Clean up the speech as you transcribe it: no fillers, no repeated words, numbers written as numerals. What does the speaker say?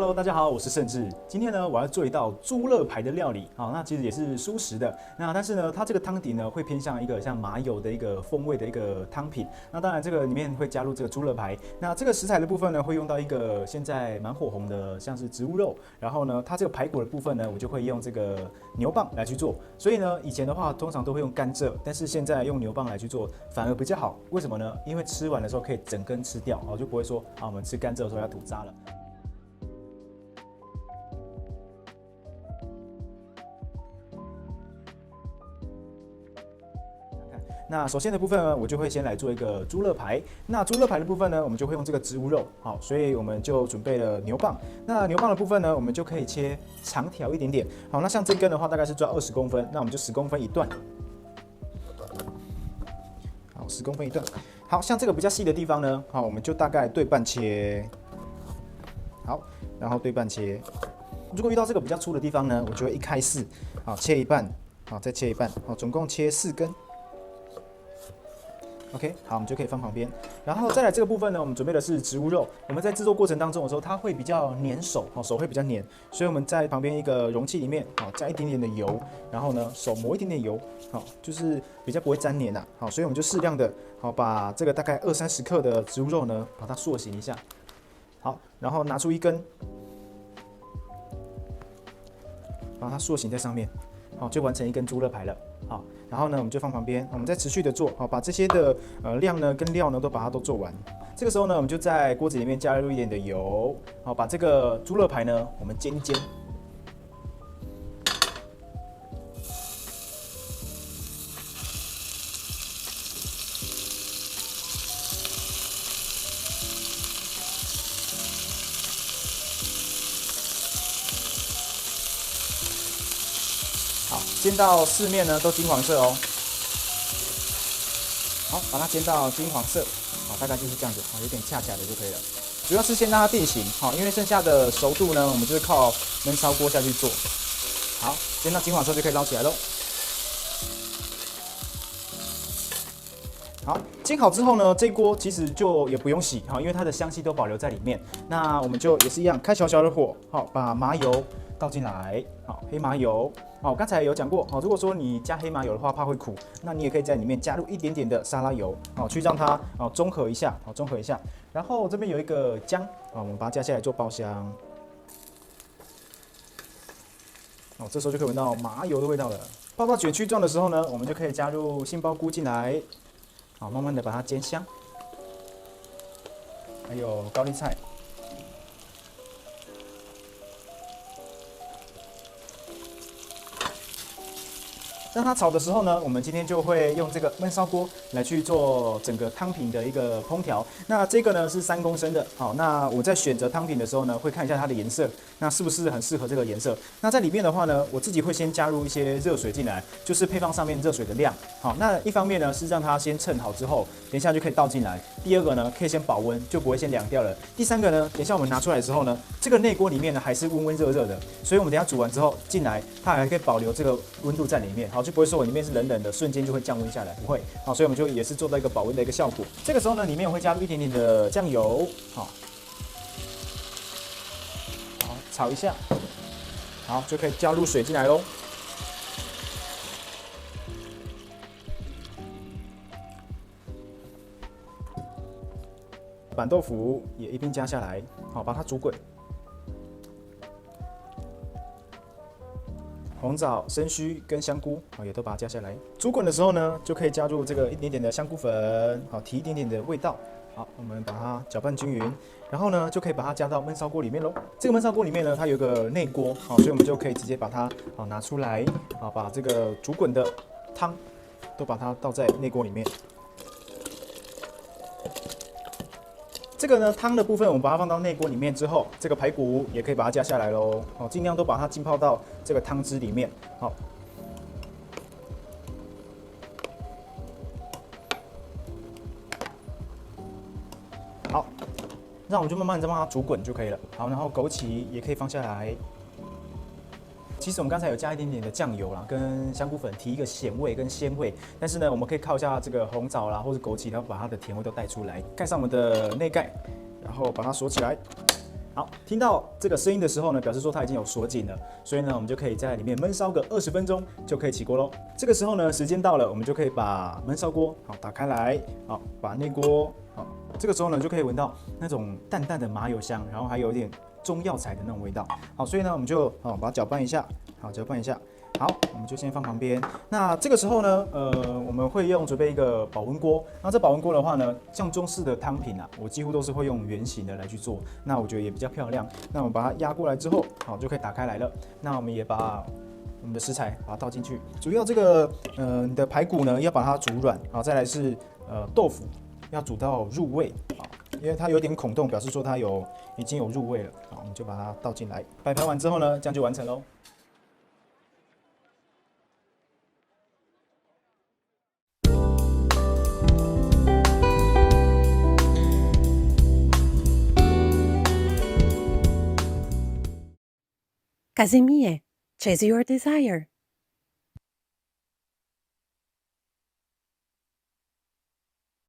Hello， 大家好，我是盛志。今天呢，我要做一道猪肋排的料理。好，那其实也是蔬食的。但是呢，它这个汤底呢，会偏向一个像麻油的一个风味的一个汤品。那当然，这个里面会加入这个猪肋排。那这个食材的部分呢，会用到一个现在蛮火红的，像是植物肉。然后呢，它这个排骨的部分呢，我就会用这个牛蒡来去做。所以呢，以前的话通常都会用甘蔗，但是现在用牛蒡来去做反而比较好。为什么呢？因为吃完的时候可以整根吃掉，就不会说我们吃甘蔗的时候要吐渣了。那首先的部分呢，我就会先来做一个猪肋排。那猪肋排的部分呢，我们就会用这个植物肉，好，所以我们就准备了牛蒡。那牛蒡的部分呢，我们就可以切长条一点点。好，那像这根的话，大概是抓20公分，那我们就10公分一段。好，10公分一段。好像这个比较细的地方呢，好，我们就大概对半切。好，然后对半切。如果遇到这个比较粗的地方呢，我就会一开始，好，切一半，好，再切一半，好，总共切4根。OK， 好，我们就可以放旁边。然后再来这个部分呢，我们准备的是植物肉。我们在制作过程当中的时候，它会比较粘手，手会比较黏，所以我们在旁边一个容器里面，加一点点的油，然后呢，手抹一点点油，好，就是比较不会粘黏呐。好，所以我们就适量的，好，把这个大概20-30克的植物肉呢，把它塑形一下。好，然后拿出一根，把它塑形在上面，好，就完成一根猪肋排了。好，然后呢，我们就放旁边，我们再持续的做，好，把这些的量呢跟料呢都把它都做完。这个时候呢，我们就在锅子里面加入一点的油，好，把这个猪肋排呢我们煎一煎。好，煎到4面呢都金黄色哦。好，把它煎到金黄色，好，大概就是这样子，好，有点恰恰的就可以了。主要是先让它定型，好，因为剩下的熟度呢，我们就是靠焖烧锅下去做。好，煎到金黄色就可以捞起来喽。好，煎好之后呢，这锅其实就也不用洗，好，因为它的香气都保留在里面。那我们就也是一样，开小小的火，好，把麻油倒进来，好，黑麻油。好，刚才有讲过，如果说你加黑麻油的话，怕会苦，那你也可以在里面加入一点点的沙拉油，去让它中和一下，中和一下。然后这边有一个姜，我们把它加下来做爆香。这时候就可以闻到麻油的味道了。爆到卷曲状的时候呢，我们就可以加入杏鲍菇进来，好，慢慢的把它煎香。还有高丽菜。让它炒的时候呢，我们今天就会用这个焖烧锅来去做整个汤品的一个烹调。那这个呢是3公升的，好，那我在选择汤品的时候呢，会看一下它的颜色，那是不是很适合这个颜色？那在里面的话呢，我自己会先加入一些热水进来，就是配方上面热水的量。好，那一方面呢是让它先称好之后，等一下就可以倒进来。第二个呢，可以先保温，就不会先凉掉了。第三个呢，等一下我们拿出来的时候呢，这个内锅里面呢还是温温热热的，所以我们等一下煮完之后进来，它还可以保留这个温度在里面。好，就不会说我里面是冷冷的，瞬间就会降温下来，不会。好，所以我们就也是做到一个保温的一个效果。这个时候呢，里面我会加入一点点的酱油，好，炒一下，好，就可以加入水进来喽。板豆腐也一并加下来，好，把它煮滚。红枣、生须跟香菇，好，也都把它加下来。煮滚的时候呢，就可以加入这个一点点的香菇粉，好，提一点点的味道。好，我们把它搅拌均匀，然后呢，就可以把它加到焖烧锅里面喽。这个焖烧锅里面呢，它有个内锅，好，所以我们就可以直接把它拿出来，好，把这个煮滚的汤都把它倒在内锅里面。这个呢，汤的部分我们把它放到内锅里面之后，这个排骨也可以把它加下来喽。好，尽量都把它浸泡到这个汤汁里面。好，好，那我们就慢慢的让它煮滚就可以了。好，然后枸杞也可以放下来。其实我们刚才有加一点点的酱油啦，跟香菇粉提一个咸味跟鲜味，但是呢，我们可以靠一下这个红枣啦，或者枸杞，然后把它的甜味都带出来。盖上我们的内盖，然后把它锁起来。好，听到这个声音的时候呢，表示说它已经有锁紧了，所以呢，我们就可以在里面焖烧个20分钟就可以起锅喽。这个时候呢，时间到了，我们就可以把焖烧锅好打开来，好把内锅好，这个时候呢就可以闻到那种淡淡的麻油香，然后还有一点中药材的那种味道。好，所以呢我们就把它搅拌一下，好搅拌一下。好，我们就先放旁边。那这个时候呢，我们会准备一个保温锅。那这保温锅的话呢，像中式的汤品啊，我几乎都是会用圆形的来去做。那我觉得也比较漂亮。那我们把它压过来之后，好就可以打开来了。那我们也把我们的食材把它倒进去。主要这个你的排骨呢要把它煮软，好，再来是豆腐要煮到入味，好，因为它有点孔洞，表示说它已经有入味了。好，我们就把它倒进来。摆盘完之后呢，这样就完成喽。Casimir, chase your desire.